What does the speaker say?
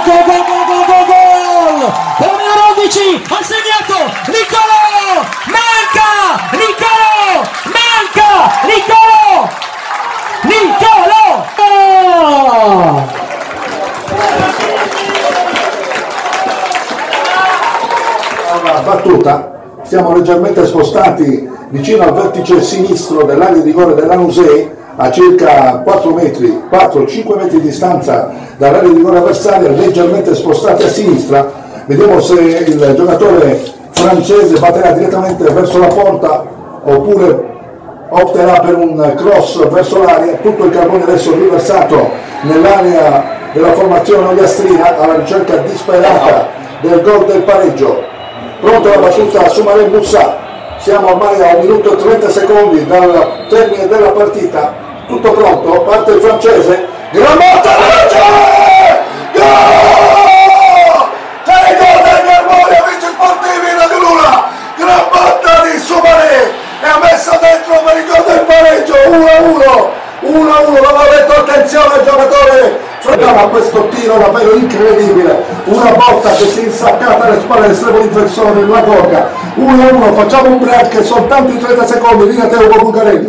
Gol! Per numero 11 ha segnato Nicolò! Manca! Nicolò! Manca! Nicolò! Nicolò! Una battuta, siamo leggermente spostati vicino al vertice sinistro dell'area di rigore della Lanusei, a circa 4-5 metri di distanza dall'area di rigore avversaria, leggermente spostati a sinistra. Vediamo se il giocatore francese batterà direttamente verso la porta oppure opterà per un cross verso l'area. Tutto il carbone adesso riversato nell'area della formazione ogliastrina alla ricerca disperata del gol del pareggio. Pronto la battuta su Soumaré Moussa, siamo ormai a 1 minuto e 30 secondi dal termine della partita, tutto pronto, parte il francese, gran botta veloce! Gol! 3 gol del Carbone, amici sportivi Radio Luna, gran botta di Soumaré e ha messo dentro per il gol del pareggio, 1-1, non ho detto attenzione al giocatore. A questo tiro davvero incredibile, una botta che si è insaccata alle spalle dell'estremo difensore, la Gorga. 1-1, facciamo un break, soltanto in 30 secondi, linea Teo Bucarelli.